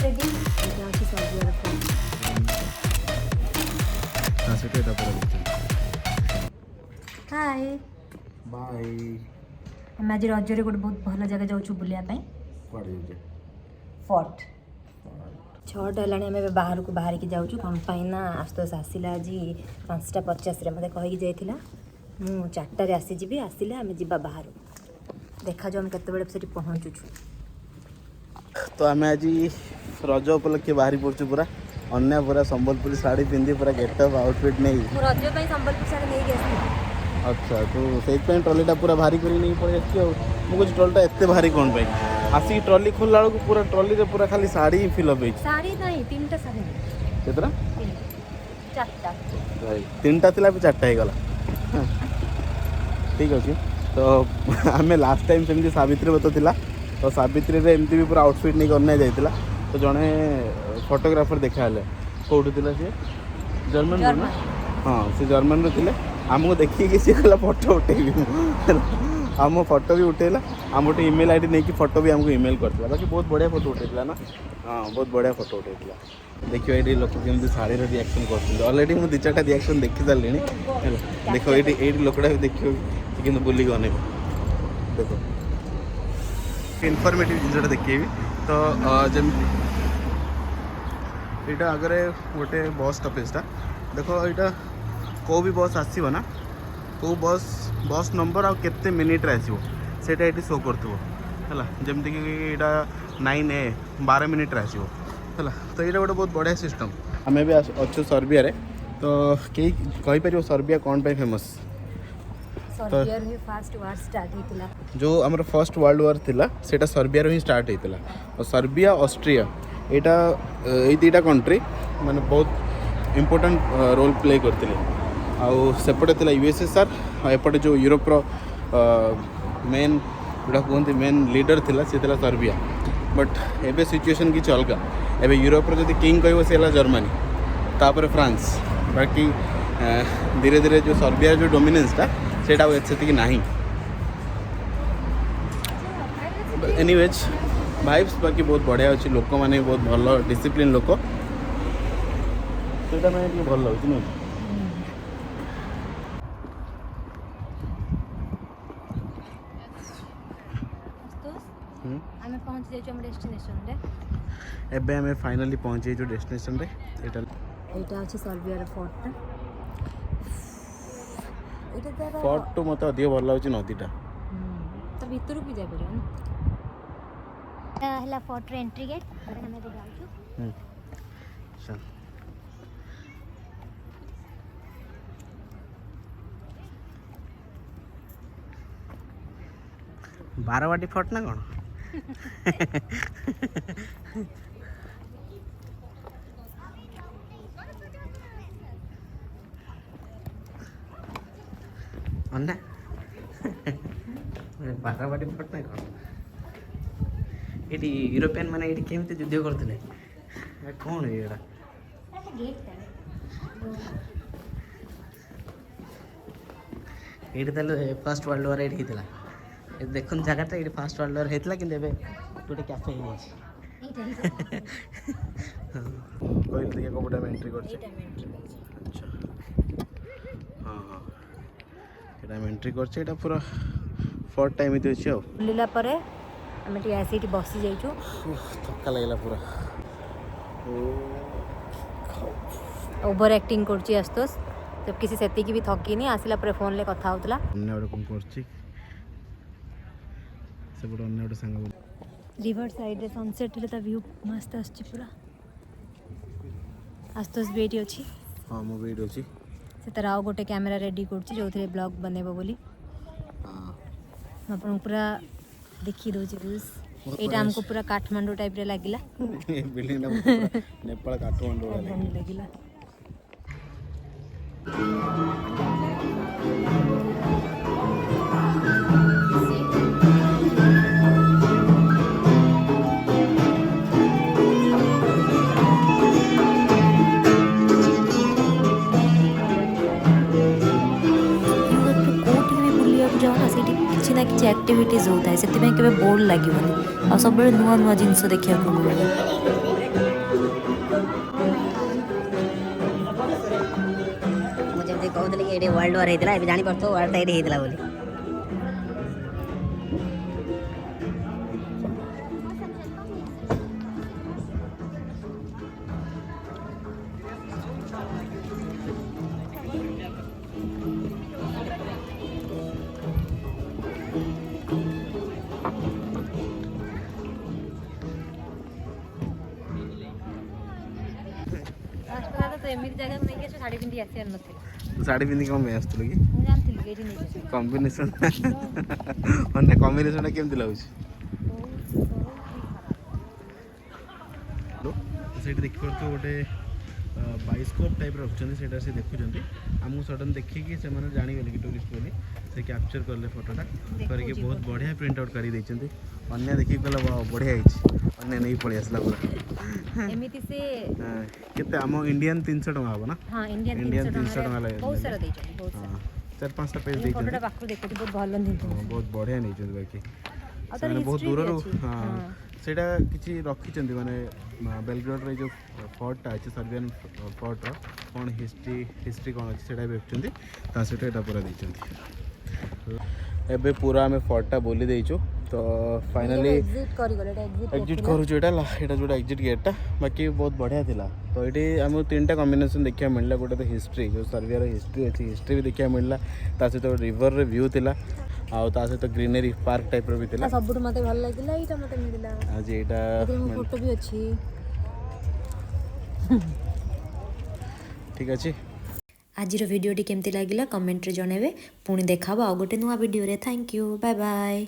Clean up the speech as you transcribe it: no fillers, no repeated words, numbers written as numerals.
Ready এটা হচ্ছে সার্বিয়ার ফোন हाँ सेटा এটা পরে দেখছি হাই বাই ଆମେ ଆଜି ରଜରେ ଗୋଟେ ବହୁତ ଭଲ ଜାଗା ଯାଉଛୁ ବୁଲିବା ପାଇଁ କୁଆଡ଼େ ଯାଉଛେ ଫର୍ଟ 6ଟା ହେଲାଣି ଆମେ ଏବେ ବାହାରକୁ ବାହାରିକି ଯାଉଛୁ କ'ଣ ପାଇଁ ନା ଆଶୁତୋଷ ଆସିଲା ଆଜି 5:50ରେ ମୋତେ କହିକି ଯାଇଥିଲା ମୁଁ 4ଟାରେ ଆସିଯିବି ଆସିଲେ ଆମେ ଯିବା ବାହାରୁ ଦେଖାଯାଉ ଆମେ କେତେବେଳେ ସେଠି ପହଞ୍ଚୁଛୁ तो आम आज रज उपलक्षे बाहरी पड़ू पूरा अन्य पूरा संबलपुरी साड़ी पिंधि पूरा गेटअप आउटफिट नहीं ମୁଁ ରଜ ପାଇଁ ସମ୍ବଲପୁର ଶାଢ଼ୀ ନେଇକି ଆସିଥିଲି अच्छा तो से ट्रॉलीटा पूरा भारी कर नहीं पड़े मुझे ट्रॉलीटा एत भारी कौन पाई आसिक ट्रॉली खोलला बेलू पूरा ट्रॉली रे पूरा खाली साड़ी ही फिल अप ଶାଢ଼ୀ ନାହିଁ 3ଟା ଶାଢ଼ୀ केतरा 4ଟା भाई 3टा थिला भी 4टा गला ठीक अच्छे तो आम लास्ट टाइम सेमती सावित्री व्रत थिला तो सावित्री रे एमती भी पूरा आउटफिट नहीं करना जाइतिला तो जड़े फोटोग्राफर देखा कौटू थी सी जर्मन ना हाँ सी जर्मन रे थिले आमको देखिए सी कहला फोटो उठेबी आम फोटो भी उठेला आम गोटे ईमेल आईडी नहीं कि फोटो भी आमको ईमेल करता बाकी बहुत बढ़िया फोटो उठेला ना हाँ बहुत बढ़िया फोटो उठेला देखियो ये लोक केमती शाढ़ी रिएक्शन कर ऑलरेडी मुझे 2-4टा रिएक्शन देखी सारे देखो ये लोकटा भी देखियो कि बुली अनेक देखो इनफॉर्मेटिव जिनसा देखिए तो जमी यहाँ आगे गोटे बस स्टपेजटा देखो यहाँ कौ भी बस आसो ना कौ बस नंबर आ केते मिनिट रे आसो सेटा ये शो करथबो हला जेमती कि यहाँ 9A 12 मिनिट रे आसो हला तो ये गोटे बहुत बढ़िया सिस्टम आम भी अच्छु सर्बिया रे तो कई कहि परियो सर्बिया कौन पे फेमस सर्बिया रे फर्स्ट वार स्टार्ट हेतिला जो आमर फर्स्ट वर्ल्ड वार थिला सेटा सर्बिया रो ही स्टार्ट हेतिला और सर्बिया ऑस्ट्रिया एटा ए दुटा कंट्री माने बहुत इम्पोर्टेंट रोल प्ले करते आउ सेपटे थिला यूएसएसआर एपटे जो यूरोप रो मेन जोटा कहते मेन लीडर थिला से थिला सर्बिया बट एबे सिचुएशन किछ अलग एबे यूरोप रो जदि किंग कहबो से हला जर्मनी तापर फ्रांस बाकी धीरे धीरे जो सर्बिया जो डोमिनेंसटा सेटा एति नहीं एनीवेज वाइब्स बाकी बहुत बढ़िया अच्छी लोक मैंने बहुत भल डिसिप्लिन लोक सेटा मैं भल लगे नहीं ଆମେ ପହଞ୍ଚି ଯାଇଛୁ ଆମ ଡେଷ୍ଟିନେସନରେ ଏବେ ଆମେ ଫାଇନାଲି ପହଞ୍ଚି ଯାଇଛୁ ଡେଷ୍ଟିନେସନରେ ଏଇଟା ଅଛି ସର୍ବିଆର ଫୋର୍ଟଟା ଏଇଟା ତାର ଫୋର୍ଟ ଟୁ ମୋତେ ଅଧିକ ଭଲ ଲାଗୁଛି ନଦୀଟା ତା ଭିତରକୁ ବି ଯାଇପାରିବ ନା ଏଇଟା ହେଲା ଫୋର୍ଟର ଏଣ୍ଟ୍ରି ଗେଟ୍ ଆମେ ଏବେ ଯାଉଛୁ चल बारवाटी फोर्ट ना कौन अन्ना बारवाटी फोर्ट ना कौन ये यूरोपियन माने ये केमती युद्ध करते कौन ये फर्स्ट वर्ल्ड वार ये देखो जगह ये फर्स्ट वर्ल्ड वार होता कि गोटे कैफे कहते कपड़ा एंट्री कर हाँ हाँ यहाँ एंट्री कर पूरा फोर्ट टाइम अच्छे बुलिला परे आमे टी आसी टी बसी जाइछु थका लगला पूरा ओवर एक्टिंग करछि आस्तोस जब किसी सेती की भी थकी नहीं आसिला पर फोन ले कथा होतला अन्य ओडे कोन करछि से बड अन्य ओडे संग रिवर साइड रे सनसेट ले ता व्यू मस्त आछि पूरा आस्तोस बेटी अछि हां मो बेटी अछि से तरह आउ गोटे कैमरा रेडी करछि जोथरे ब्लॉग बनेबो बोली हां अपन पूरा देखि दो व्यूज एटा हमको पूरा काठमांडू टाइप रे लागिला बिल्डिंग ना नेपाल काठमांडू लागिला किसी ना किसी एक्टिविटीज होता है से बोर्ड लगे सब नुआ नुआ जिनस देखा मिले। ये वर्ल्ड वार होता है जानी पड़ता वर्ल्ड ये होता बोली तो एमती जगह नहीं कि शाढ़ी पिंधि आसार ना तू शाढ़ी पिंधि कम आसुलु कि जानती ये नहीं कॉम्बिनेशन अन्य कॉम्बिनेशन केमती लगुच ସେଇଠି ଦେଖିପାରୁଥିବ ଗୋଟେ ବାଇସ୍କୋପ୍ ଟାଇପ୍ର ରଖିଛନ୍ତି ସେଇଟା ସେ ଦେଖୁଛନ୍ତି ଆମକୁ ସଡ଼ନ୍ ଦେଖିକି ସେମାନେ ଜାଣିଗଲେ କି ଟୁରିଷ୍ଟ ବୋଲି ସେ କ୍ୟାପଚର୍ କଲେ ଫଟୋଟା କରିକି ବହୁତ ବଢ଼ିଆ ପ୍ରିଣ୍ଟ ଆଉଟ୍ କରି ଦେଇଛନ୍ତି ଅନ୍ୟ ଦେଖିକି କହିଲା ବଢ଼ିଆ ହେଇଛି ଅନ୍ୟ ନେଇକି ପଳେଇ ଆସିଲା ପୁରା ଏମିତି ସେ କେତେ ଆମ ଇଣ୍ଡିଆନ୍ 300 ଟଙ୍କା ହେବ ନା ହଁ ଇଣ୍ଡିଆନ୍ 300 ଟଙ୍କା ବହୁତ ସାରା ଦେଇଛନ୍ତି ବହୁତ ସାରା 4-5ଟା ପେଜ୍ ଦେଇଛନ୍ତି ଫଟୋଟା ପାଖରୁ ଦେଖୁଛି ବହୁତ ଭଲ ଦେଇଛନ୍ତି ବହୁତ ବଢ଼ିଆ ନେଇଛନ୍ତି ବାକି ଆଉ ତାର ସେମାନେ ବହୁତ history ବି ଦୂରରୁ ଅଛି। ହଁ ସେଇଟା କିଛି ରଖିଛନ୍ତି ମାନେ ବେଲଗ୍ରେଡ଼୍ର ଯେଉଁ ଫର୍ଟଟା ଅଛି ସର୍ବିଆନ୍ ଫର୍ଟର କ'ଣ ହିଷ୍ଟ୍ରି କ'ଣ ଅଛି ସେଇଟା ବି ରଖିଛନ୍ତି ତା ସହିତ ଏଇଟା ପୁରା ଦେଇଛନ୍ତି ଏବେ ପୁରା ଆମେ ଫର୍ଟଟା ବୁଲି ଦେଇଛୁ ତ ଫାଇନାଲି ଏକ୍ଜିଟ୍ କରୁଛୁ ଏଇଟା ଯେଉଁଟା ଏକ୍ଜିଟ୍ ଗେଟ୍ଟା ବାକି ବହୁତ ବଢ଼ିଆ ଥିଲା ତ ଏଇଠି ଆମକୁ 3ଟା କମ୍ବିନେସନ୍ ଦେଖିବାକୁ ମିଳିଲା ଗୋଟେ ତ ହିଷ୍ଟ୍ରି ଯେଉଁ ସର୍ବିଆର ହିଷ୍ଟ୍ରି ଅଛି ହିଷ୍ଟ୍ରି ବି ଦେଖିବାକୁ ମିଳିଲା ତା ସହିତ ଗୋଟେ ରିଭର୍ର ଭ୍ୟୁ ଥିଲା ଆଉ ତା ସହିତ ଗ୍ରୀନେରୀ ପାର୍କ ଟାଇପ୍ର ବି ଥିଲା ସବୁଠୁ ମୋତେ ଭଲ ଲାଗିଲା ଏଇଟା ମୋତେ ମିଳିଲା ଆଜି ଏଇଟା ଫଟୋ ବି ଅଛି ଠିକ୍ ଅଛି ଆଜିର ଭିଡ଼ିଓଟି କେମିତି ଲାଗିଲା କମେଣ୍ଟରେ ଜଣାଇବେ ପୁଣି ଦେଖା ହେବ ଆଉ ଗୋଟେ ନୂଆ ଭିଡ଼ିଓରେ ଥ୍ୟାଙ୍କ ୟୁ ବାଏ ବାଏ